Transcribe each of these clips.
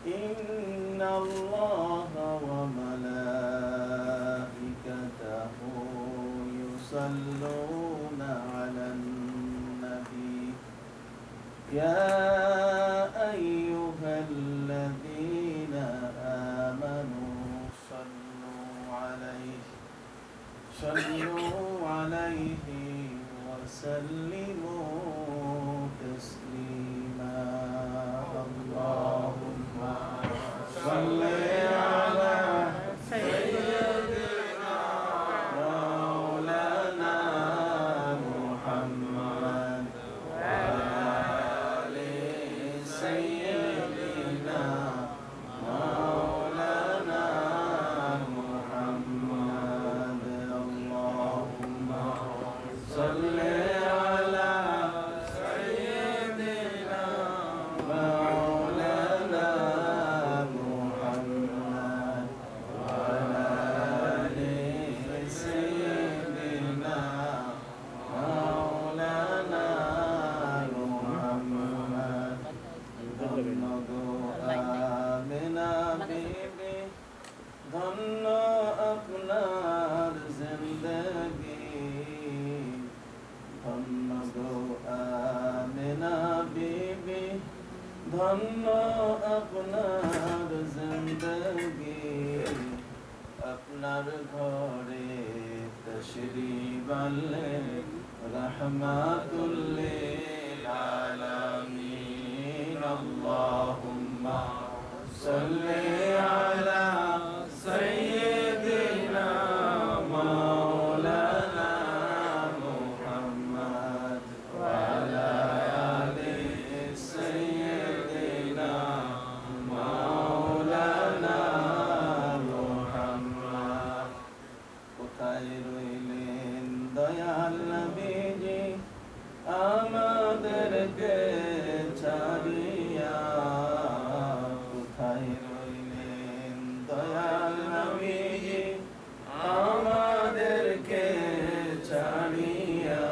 إن الله وملائكته يصلون على النبي يا أيها الذين آمنوا صلوا عليه وسلموا تسليما اللهم صل على سيدنا مولانا محمد وعلى آل سيدنا مولانا محمد اللهم صل على سيدنا مولانا محمد وعلى آل سيدنا مولانا محمد ধন্য গো আমিনা বিবি ধন্য আপনার জিন্দগি ধন্য গো আমিনা বিবি ধন্য আপনার জিন্দগি আপনার ঘরে তশরিফ আনলেন রাহমাতুল লিল আলামিন আল্লাহুম্মা সাল্লি আলা সাইয়্যিদিনা মাওলানা মুহাম্মদ ওয়া আলা আলি সাইয়্যিদিনা মাওলানা মুহাম্মদ কোথায় রইলেন দয়াল নবীজি আমাদেরকে ছাড়িয়া কোথায় রইলেন দয়াল নবীজি আমাদেরকে ছাড়িয়া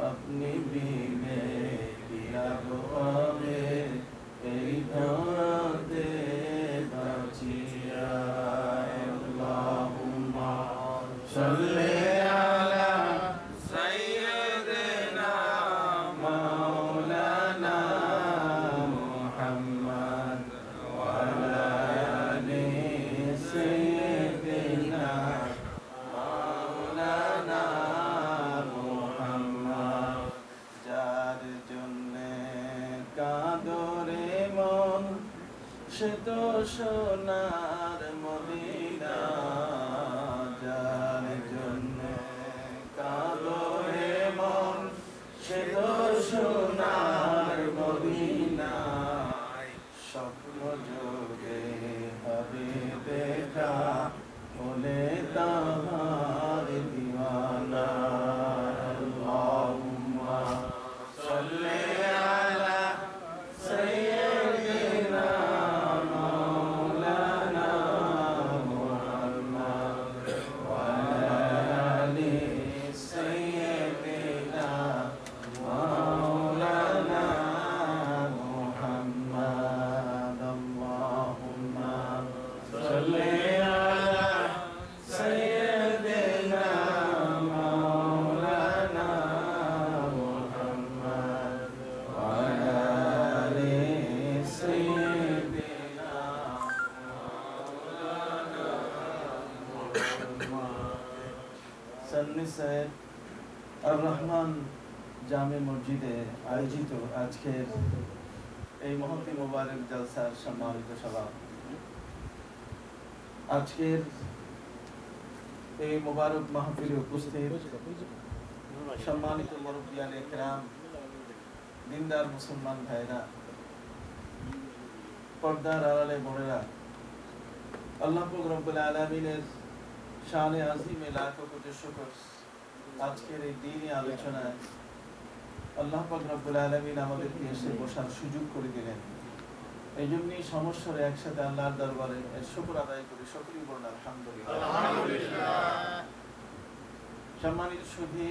আপনি বিনে কি হবে এই ধরতে বাঁচিয়া আল্লাহুম্মা সাল্লি আলা সাইয়্যিদিনা মাওলানা মুহাম্মদ ওয়া আলা আলি সাইয়্যিদিনা মাওলানা মুহাম্মদ যার জন্যে কাঁদরে মন সে তো সোনার মদিনা যার জন্যে কাঁদরে মন সে তো সোনার মদিনা স্বপ্ন যোগে হবে দেখা হলে তাহার দিওয়ানা আল্লাহুম্মা সাল্লি আলা সাইয়্যিদিনা মাওলানা মুহাম্মদ ওয়া আলা আলি সাইয়্যিদিনা মাওলানা মুহাম্মদ আল্লাহুম্মা সাল্লি আলা সাইয়্যিদিনা মাওলানা মুহাম্মদ ওয়া আলা আলি সাইয়্যিদিনা মাওলানা মুহাম্মদ সান্নি সাহেব আর রহমান জামে মসজিদে আয়োজিত আজকের এই মহতি মোবারক জলসার সম্মানিত সভা আজকের এই মোবারক মাহফিলে উপস্থিত সম্মানিত মুরব্বিয়ানে ইকরাম দিনদার মুসলমান ভাইরা পর্দার আড়ালে বোনেরা আল্লাহ পাক রব্বুল আলামিনের শানে আজিমে লাখো কোটি শুকর আজকের এই দিনী আলোচনায় আল্লাহ পাক রব্বুল আলামিন আমাদেরকে এসে বসার সুযোগ করে দিলেন। এই জন্যই সমস্যার একসাথে আল্লাহর দরবারে শুকর আদায় করি, সকলেই বলুন আলহামদুলিল্লাহ। সম্মানিত সুধী,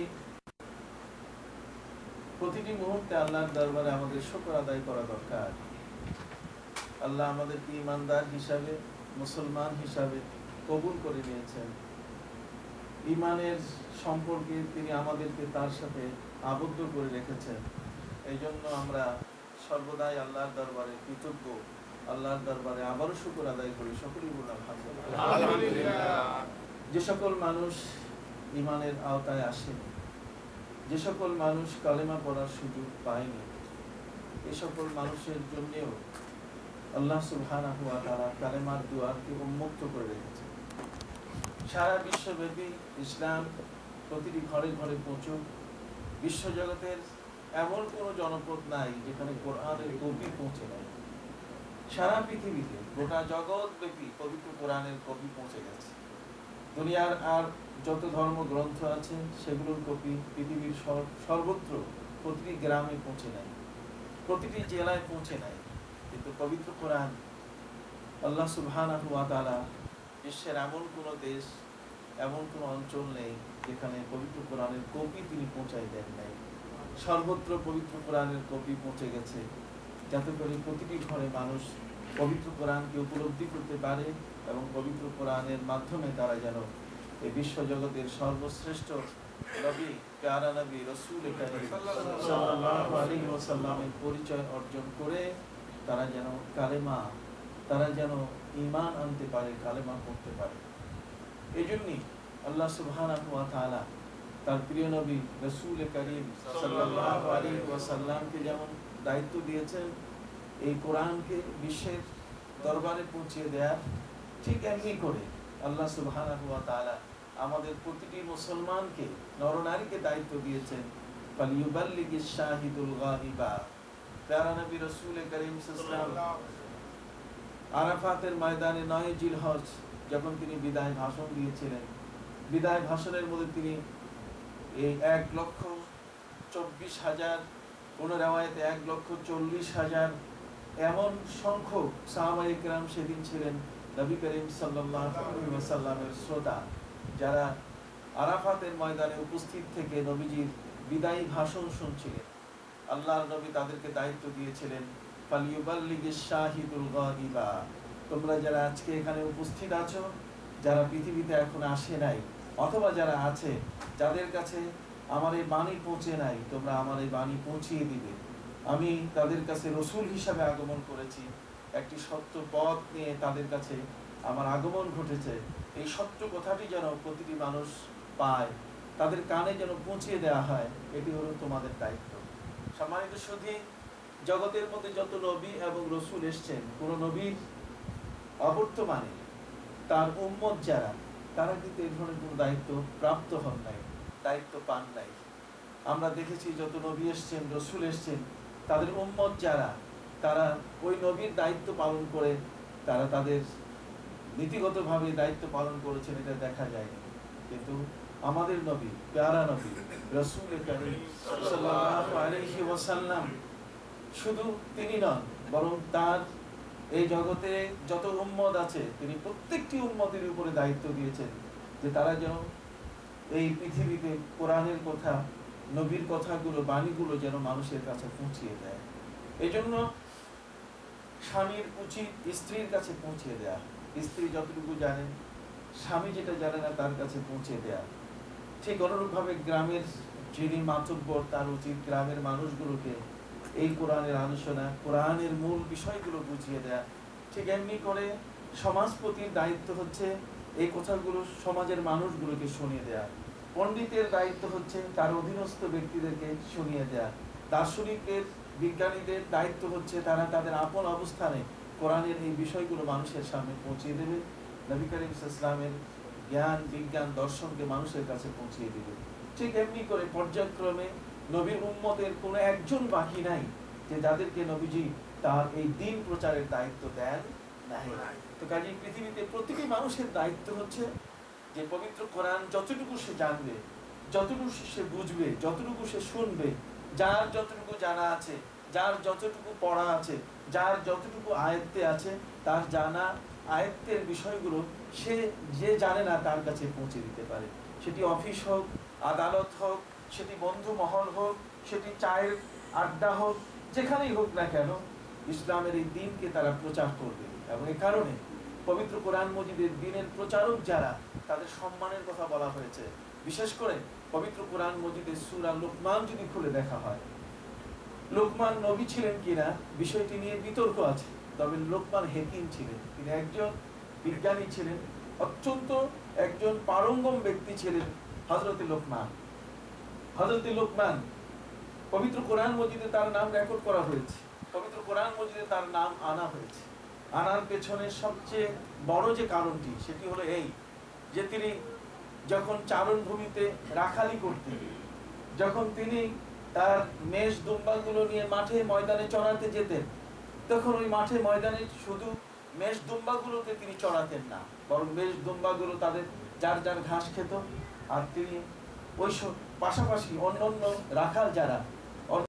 প্রতিটি মুহূর্তে আল্লাহর দরবারে আমাদের শুকর আদায় করা দরকার। আল্লাহ আমাদেরকে ঈমানদার হিসাবে, মুসলমান হিসাবে কবুল করে নিয়েছেন। ঈমানের সম্পর্কে তিনি আমাদেরকে তার সাথে আবদ্ধ করে রেখেছেন। এই জন্য আমরা সর্বদাই আল্লাহর দরবারে কৃতজ্ঞ, আল্লাহর দরবারে আবারও শুকর আদায় করি। সকলেই বলুন আলহামদুলিল্লাহ। যে সকল মানুষ ঈমানের আওতায় আসেনি, যে সকল মানুষ কালেমা পড়ার সুযোগ পায়নি, এ সকল মানুষের জন্যেও আল্লাহ সুবহানাহু ওয়া তাআলা কালেমার দুয়ারকে উন্মুক্ত করে রেখেছে। সারা বিশ্বব্যাপী ইসলাম প্রতিটি ঘরে ঘরে পৌঁছুক। বিশ্বজগতের এমন কোনো জনপদ নাই যেখানে কোরআনের কপি পৌঁছে নাই। সারা পৃথিবীতে গোটা জগৎব্যাপী পবিত্র কোরআনের কপি পৌঁছে গেছে। দুনিয়ার আর যত ধর্মগ্রন্থ আছে সেগুলোর কপি পৃথিবীর সর্বত্র প্রতিটি গ্রামে পৌঁছে নাই, প্রতিটি জেলায় পৌঁছে নাই। কিন্তু পবিত্র কোরআন আল্লাহ সুবহানাহু ওয়া তাআলা বিশ্বের এমন কোনো দেশ, এমন কোনো অঞ্চল নেই যেখানে পবিত্র কোরআনের কপি তিনি পৌঁছাই দেন নাই। সর্বত্র পবিত্র কোরআনের কপি পৌঁছে গেছে, যাতে করে প্রতিটি ঘরে মানুষ পবিত্র কোরআনকে উপলব্ধি করতে পারে এবং পবিত্র কোরআনের মাধ্যমে তারা যেন এই বিশ্বজগতের সর্বশ্রেষ্ঠ নবী, প্যারা নবী রাসূল কারীম সাল্লাল্লাহু আলাইহি ওয়াসাল্লামের পরিচয় অর্জন করে তারা যেন কালেমা, তারা যেন ঈমান আনতে পারে, কালেমা পড়তে পারে। এই জন্যই আল্লাহ সুবহানাহু ওয়া তাআলা তার প্রিয় নবী রাসূল কারীম সাল্লাল্লাহু আলাইহি ওয়াসাল্লামকে যেমন দায়িত্ব দিয়েছেন এই কোরআনকে বিশ্বের দরবারে পৌঁছে দেয়া, ঠিক এমনি করে আল্লাহ সুবহানাহু ওয়া তাআলা আমাদের প্রতিটি মুসলমানকে, নরনারীকে দায়িত্ব দিয়েছেন ফালিয়ুবাল্লিগিশ শাহিদুল গায়বা। প্যারা নবী রাসূল কারীম সাল্লাল্লাহু আলাইহি ওয়াসাল্লাম আরাফাতের ময়দানে 9 জিলহজ যখন তিনি বিদায় ভাষণ দিয়েছিলেন, বিদায় ভাষণের মধ্যে তিনি এই 1,24,000, কোন রিওয়ায়াতে 1,40,000 এমন সংখ্যক সাহাবায়ে কেরাম সেদিন ছিলেন নবী করিম সাল্লাল্লাহু আলাইহি ওয়াসাল্লামের শ্রোতা, যারা আরাফাতের ময়দানে উপস্থিত থেকে নবীজির বিদায়ী ভাষণ শুনছিলেন। আল্লাহর নবী তাদেরকে দায়িত্ব দিয়েছিলেন ফালিয়ুবাল্লিগিশ শাহিদুল গায়বা। তোমরা যারা আজকে এখানে উপস্থিত আছো, যারা পৃথিবীতে এখন আসে নাই, অথবা যারা আছে যাদের কাছে আমার এই বাণী পৌঁছে নাই, তোমরা আমার এই বাণী পৌঁছিয়ে দিবে। আমি তাদের কাছে রসুল হিসাবে আগমন করেছি, একটি সত্য পথ নিয়ে তাদের কাছে আমার আগমন ঘটেছে। এই সত্য কথাটি যেন প্রতিটি মানুষ পায়, তাদের কানে যেন পৌঁছিয়ে দেওয়া হয়, এটি হলো তোমাদের দায়িত্ব। সম্মানিত সুধী, জগতের মধ্যে যত নবী এবং রসুল এসছেন, কোন নবীর অবর্তমানে তার উম্মত যারা, তারা কিন্তু এই ধরনের কোনো দায়িত্ব প্রাপ্ত হন নাই, দায়িত্ব পান নাই। আমরা দেখেছি যত নবী এসছেন, রসুল এসছেন, তাদের উম্মত যারা, তারা ওই নবীর দায়িত্ব পালন করে তারা তাদের নীতিগতভাবে দায়িত্ব পালন করেছেন, এটা দেখা যায়নি। কিন্তু আমাদের নবী, প্যারা নবী রাসূল কারীম সাল্লাল্লাহু আলাইহি ওয়াসাল্লাম শুধু তিনি নন, বরং তার এই জগতে যত উম্মত আছে তিনি প্রত্যেকটি উম্মতের উপরে দায়িত্ব দিয়েছেন যে তারা যেন এই পৃথিবীতে কোরআনের কথা, নবীর কথাগুলো, বাণীগুলো যেন মানুষের কাছে পৌঁছিয়ে দেয়। এই জন্য স্বামীর উচিত স্ত্রীর কাছে পৌঁছে দেয়া। স্ত্রী যতটুকু জানেন, স্বামী যেটা জানে না তার কাছে পৌঁছে দেয়া। ঠিক অনুরূপভাবে গ্রামের যিনি মাতব্বর, তার উচিত গ্রামের মানুষগুলোকে এই কোরআনের আলোচনা, কোরআনের মূল বিষয়গুলো বুঝিয়ে দেয়া। ঠিক এমনি করে সমাজপতির দায়িত্ব হচ্ছে এই কথাগুলো সমাজের মানুষগুলোকে শুনিয়ে দেয়া। পণ্ডিতের দায়িত্ব হচ্ছে তার অধীনস্থ ব্যক্তিদেরকে শুনিয়ে দেয়া। দার্শনিকের, বিজ্ঞানীদের দায়িত্ব হচ্ছে তারা তাদের আপন অবস্থানে কোরআনের এই বিষয়গুলো মানুষের সামনে পৌঁছিয়ে দেবে, নবী করিম সাল্লাল্লাহু আলাইহি ওয়াসাল্লামের জ্ঞান, বিজ্ঞান, দর্শনকে মানুষের কাছে পৌঁছিয়ে দেবে। ঠিক এমনি করে পর্যায়ক্রমে নবীর উম্মতের কোনো একজন বাকি নাই যে যাদেরকে নবীজি তার এই দ্বীন প্রচারের দায়িত্ব দেন নাই। তো কাজেই পৃথিবীতে প্রতিটি মানুষের দায়িত্ব হচ্ছে যে পবিত্র কোরআন যতটুকু সে জানবে, যতটুকু সে বুঝবে, যতটুকু সে শুনবে, যার যতটুকু জানা আছে, যার যতটুকু পড়া আছে, যার যতটুকু আয়ত্তে আছে, তার জানা আয়ত্তের বিষয়গুলো সে যে জানে না তার কাছে পৌঁছে দিতে পারে। সেটি অফিস হোক, আদালত হোক, সেটি বন্ধু মহল হোক, সেটি চায়ের আড্ডা হোক, যেখানেই হোক না কেন, ইসলামের এই দ্বীনকে তারা প্রচার করবে। এবং এই কারণে পবিত্র কোরআন মজিদের দ্বীনের প্রচারক যারা, তাদের সম্মানের কথা বলা হয়েছে। বিশেষ করে পবিত্র কোরআন মজিদের সূরা লুকমান যদি খুলে দেখা হয়, লুকমান নবী ছিলেন কিনা বিষয়টি নিয়ে বিতর্ক আছে, তবে লুকমান হাকিম ছিলেন, তিনি একজন বিজ্ঞানী ছিলেন, অত্যন্ত একজন পারঙ্গম ব্যক্তি ছিলেন হযরত লুকমান। হযরত লুকমান পবিত্র কোরআন মজিদে তার নাম রেকর্ড করা হয়েছে, পবিত্র কোরআন মজিদে তার নাম আনা হয়েছে। আনার পেছনে সবচেয়ে বড় যে কারণটি, সেটি হলো এই যে তিনি যখন চারণভূমিতে রাখালি করতেন, যখন তিনি তার মেষ দুম্বাগুলো নিয়ে মাঠে ময়দানে চড়াতে যেতেন, তখন ওই মাঠে ময়দানে শুধু মেষ দুম্বাগুলোকে তিনি চড়াতেন না, বরং মেষ দুম্বাগুলো তাদের যার যার ঘাস খেত, আর তিনি ওই পাশাপাশি অন্যান্য রাখাল যারা